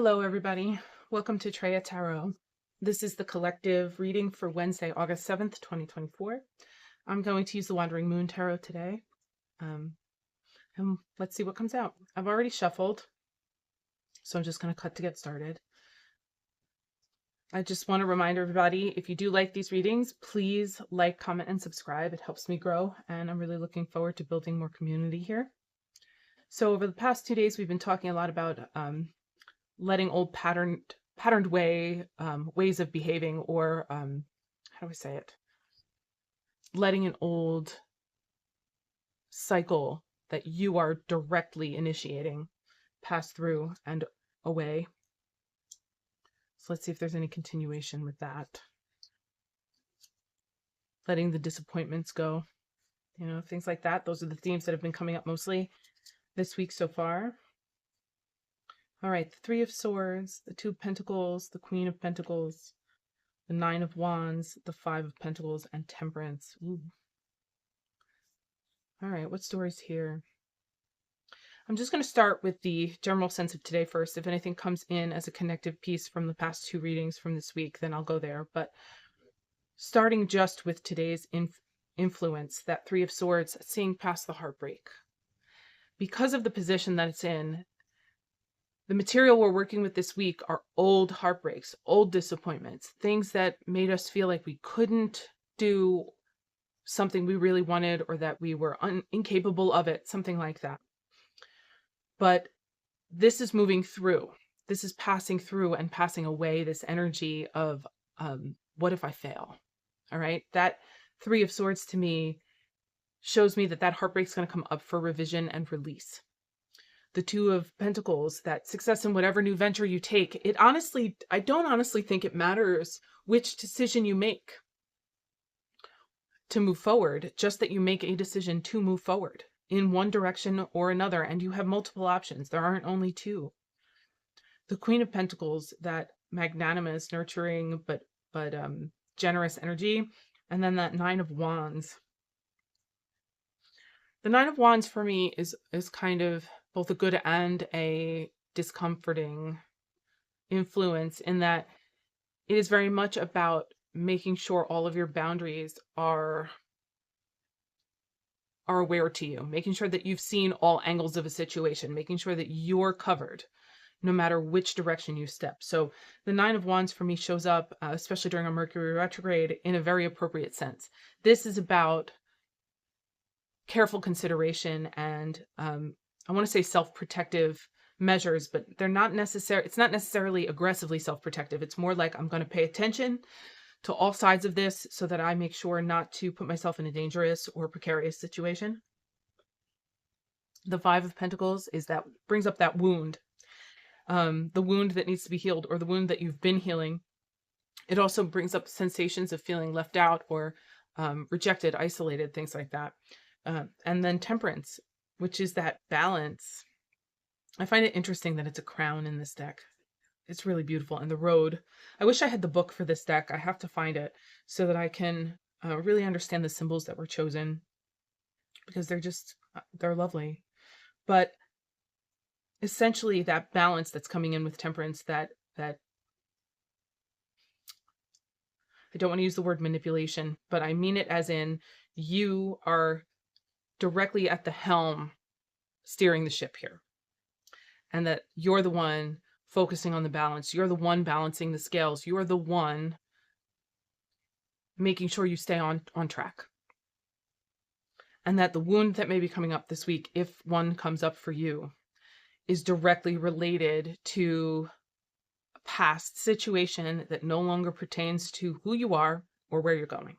Hello, everybody. Welcome to Treya Tarot. This is the collective reading for Wednesday, August 7th, 2024. I'm going to use the Wandering Moon Tarot today. And let's see what comes out. I've already shuffled, so I'm just going to cut to get started. I just want to remind everybody, if you do like these readings, please like, comment, and subscribe. It helps me grow, and I'm really looking forward to building more community here. So over the past 2 days, we've been talking a lot about letting old patterned ways of behaving, or how do I say it? Letting an old cycle that you are directly initiating pass through and away. So let's see if there's any continuation with that. Letting the disappointments go, things like that. Those are the themes that have been coming up mostly this week so far. All right, the Three of Swords, the Two of Pentacles, the Queen of Pentacles, the Nine of Wands, the Five of Pentacles, and Temperance. Ooh. All right, what stories here? I'm just going to start with the general sense of today first. If anything comes in as a connective piece from the past two readings from this week, then I'll go there. But starting just with today's influence, that Three of Swords, seeing past the heartbreak. Because of the position that it's in, the material we're working with this week are old heartbreaks, old disappointments, things that made us feel like we couldn't do something we really wanted, or that we were incapable of it, something like that. But this is moving through. This is passing through and passing away this energy of, what if I fail? All right. That Three of Swords to me shows me that heartbreak's going to come up for revision and release. The Two of Pentacles, that success in whatever new venture you take, I don't honestly think it matters which decision you make to move forward, just that you make a decision to move forward in one direction or another, and you have multiple options. There aren't only two. The Queen of Pentacles, that magnanimous, nurturing, but generous energy, and then that Nine of Wands. The Nine of Wands for me is kind of both a good and a discomforting influence, in that it is very much about making sure all of your boundaries are aware to you, making sure that you've seen all angles of a situation, making sure that you're covered no matter which direction you step. So the Nine of Wands for me shows up, especially during a Mercury retrograde, in a very appropriate sense. This is about careful consideration and I want to say self-protective measures, but they're not necessary. It's not necessarily aggressively self-protective. It's more like I'm going to pay attention to all sides of this so that I make sure not to put myself in a dangerous or precarious situation. The Five of Pentacles brings up that wound, the wound that needs to be healed, or the wound that you've been healing. It also brings up sensations of feeling left out or rejected, isolated, things like that. And then Temperance, which is that balance. I find it interesting that it's a crown in this deck. It's really beautiful. And the Road. I wish I had the book for this deck. I have to find it so that I can really understand the symbols that were chosen, because they're lovely. But essentially that balance that's coming in with Temperance, that I don't want to use the word manipulation, but I mean it as in you are directly at the helm steering the ship here, and that you're the one focusing on the balance. You're the one balancing the scales. You're the one making sure you stay on track. And that the wound that may be coming up this week, if one comes up for you, is directly related to a past situation that no longer pertains to who you are or where you're going.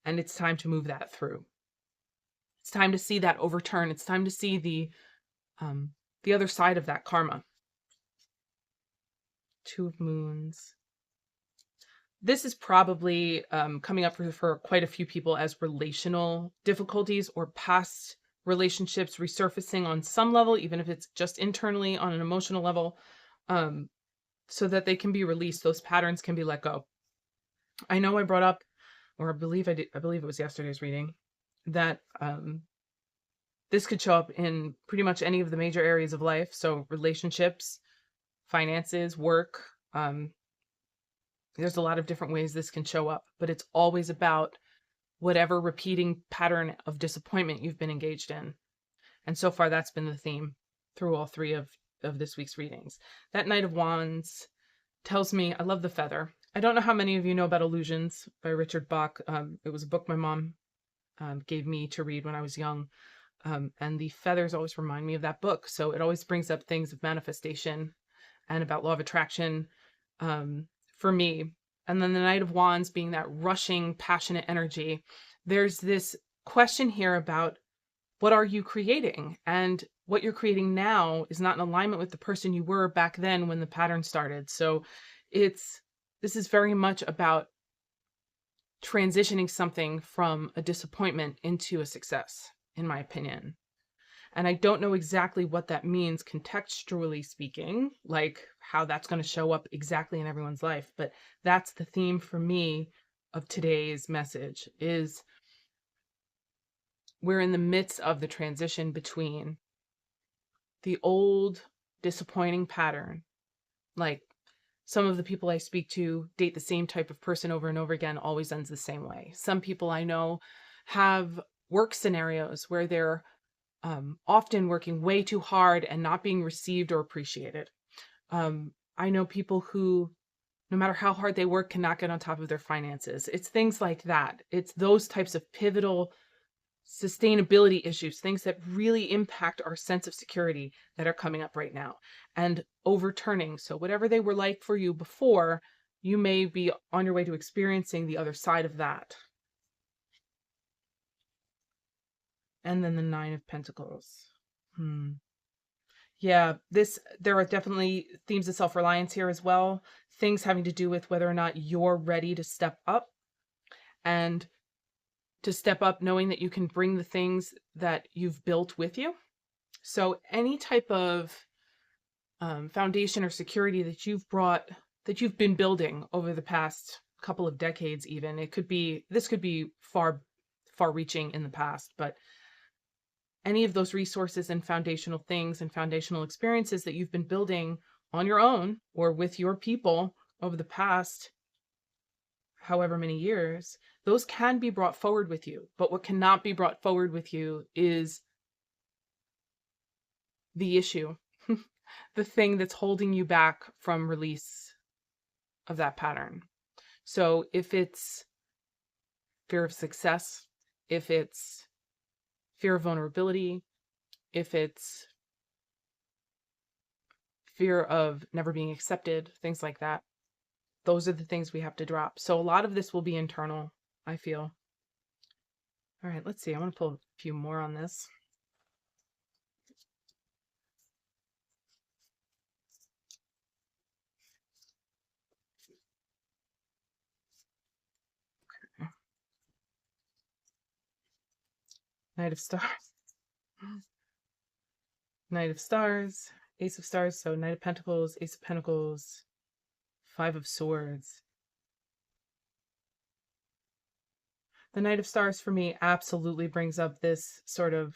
And it's time to move that through. It's time to see that overturn. It's time to see the other side of that karma. Two of Moons. This is probably coming up for quite a few people as relational difficulties or past relationships resurfacing on some level, even if it's just internally on an emotional level, so that they can be released. Those patterns can be let go. I know I brought up, or I believe it was yesterday's reading, that this could show up in pretty much any of the major areas of life. So relationships, finances, work. There's a lot of different ways this can show up, but it's always about whatever repeating pattern of disappointment you've been engaged in. And so far, that's been the theme through all three of this week's readings. That Knight of Wands tells me, I love the feather. I don't know how many of you know about Illusions by Richard Bach. It was a book my mom gave me to read when I was young. And the feathers always remind me of that book. So it always brings up things of manifestation and about law of attraction for me. And then the Knight of Wands being that rushing, passionate energy. There's this question here about what are you creating? And what you're creating now is not in alignment with the person you were back then when the pattern started. So this is very much about transitioning something from a disappointment into a success, in my opinion. And I don't know exactly what that means contextually speaking, like how that's going to show up exactly in everyone's life. But that's the theme for me of today's message is we're in the midst of the transition between the old disappointing pattern. Like some of the people I speak to date the same type of person over and over again, always ends the same way. Some people I know have work scenarios where they're often working way too hard and not being received or appreciated. I know people who, no matter how hard they work, cannot get on top of their finances. It's things like that. It's those types of pivotal sustainability issues, things that really impact our sense of security that are coming up right now and overturning. So whatever they were like for you before, you may be on your way to experiencing the other side of that. And then the Nine of Pentacles. Yeah, there are definitely themes of self-reliance here as well. Things having to do with whether or not you're ready to step up and to step up knowing that you can bring the things that you've built with you. So any type of foundation or security that that you've been building over the past couple of decades, even, this could be far reaching in the past, but any of those resources and foundational things and foundational experiences that you've been building on your own or with your people over the past however many years, those can be brought forward with you. But what cannot be brought forward with you is the issue, the thing that's holding you back from release of that pattern. So if it's fear of success, if it's fear of vulnerability, if it's fear of never being accepted, things like that, those are the things we have to drop. So a lot of this will be internal, I feel. All right, let's see. I want to pull a few more on this. Okay. Knight of Stars. Knight of Stars, Ace of Stars, so Knight of Pentacles, Ace of Pentacles, Five of Swords. The Knight of Stars for me absolutely brings up this sort of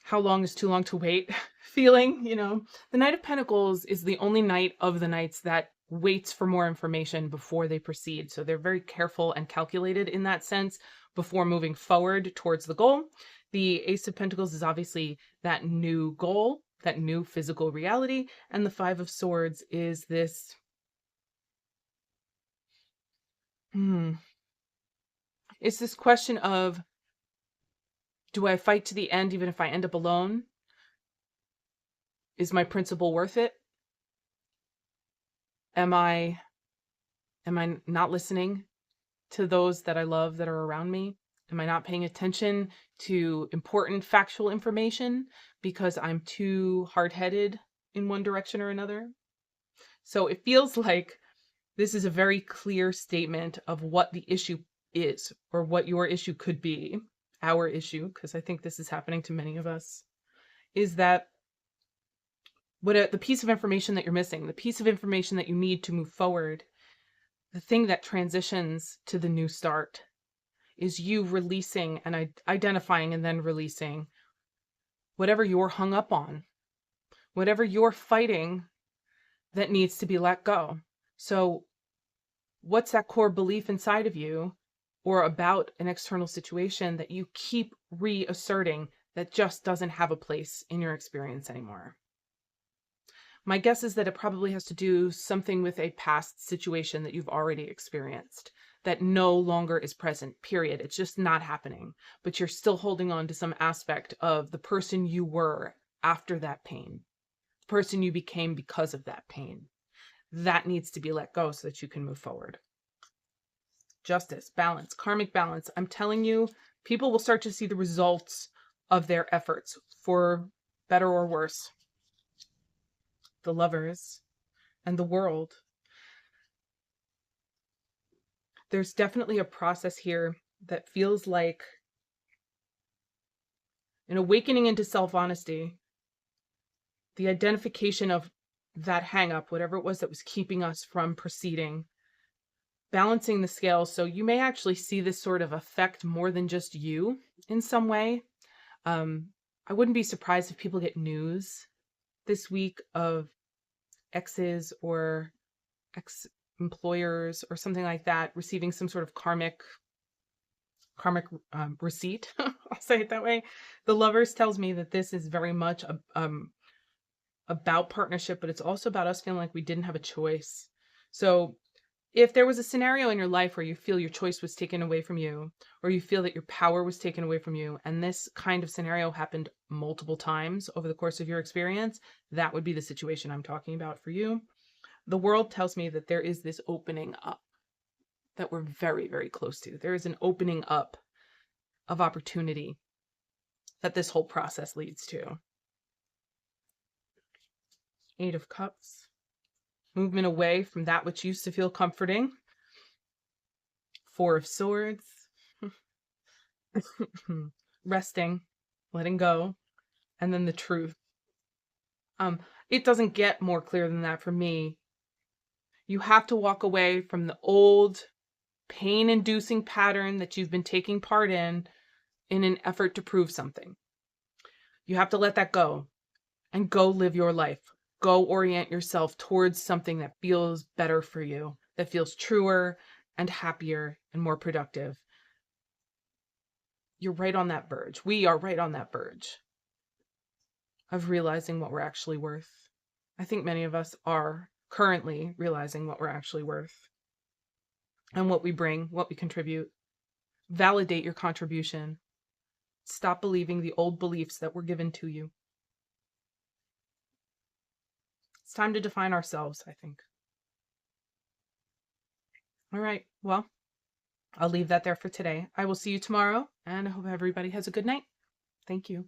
how long is too long to wait feeling, you know. The Knight of Pentacles is the only knight of the knights that waits for more information before they proceed. So they're very careful and calculated in that sense before moving forward towards the goal. The Ace of Pentacles is obviously that new goal, that new physical reality. And the Five of Swords is this it's this question of, do I fight to the end even if I end up alone? Is my principle worth it? Am I not listening to those that I love that are around me? Am I not paying attention to important factual information because I'm too hard-headed in one direction or another? So it feels like this is a very clear statement of what the issue is, or what your issue could be. Our issue, because I think this is happening to many of us, is that the piece of information that you're missing, the piece of information that you need to move forward, the thing that transitions to the new start, is you releasing and identifying and then releasing whatever you're hung up on, whatever you're fighting that needs to be let go. So what's that core belief inside of you or about an external situation that you keep reasserting that just doesn't have a place in your experience anymore? My guess is that it probably has to do something with a past situation that you've already experienced that no longer is present, period. It's just not happening, but you're still holding on to some aspect of the person you were after that pain, the person you became because of that pain. That needs to be let go so that you can move forward. Justice, balance, karmic balance. I'm telling you, people will start to see the results of their efforts, for better or worse. The Lovers and the World. There's definitely a process here that feels like an awakening into self-honesty, the identification of that hang-up, whatever it was that was keeping us from proceeding, balancing the scales. So you may actually see this sort of affect more than just you in some way. I wouldn't be surprised if people get news this week of exes or ex-employers or something like that receiving some sort of karmic receipt. I'll say it that way. The Lovers tells me that this is very much about partnership, but it's also about us feeling like we didn't have a choice. So if there was a scenario in your life where you feel your choice was taken away from you, or you feel that your power was taken away from you, and this kind of scenario happened multiple times over the course of your experience, that would be the situation I'm talking about for you. The World tells me that there is this opening up that we're very, very close to. There is an opening up of opportunity that this whole process leads to. Eight of Cups. Movement away from that which used to feel comforting. Four of Swords. Resting, letting go, and then the Truth. It doesn't get more clear than that for me. You have to walk away from the old pain-inducing pattern that you've been taking part in an effort to prove something. You have to let that go and go live your life. Go orient yourself towards something that feels better for you, that feels truer and happier and more productive. You're right on that verge. We are right on that verge of realizing what we're actually worth. I think many of us are currently realizing what we're actually worth and what we bring, what we contribute. Validate your contribution. Stop believing the old beliefs that were given to you. It's time to define ourselves, I think. All right, well, I'll leave that there for today. I will see you tomorrow, and I hope everybody has a good night. Thank you.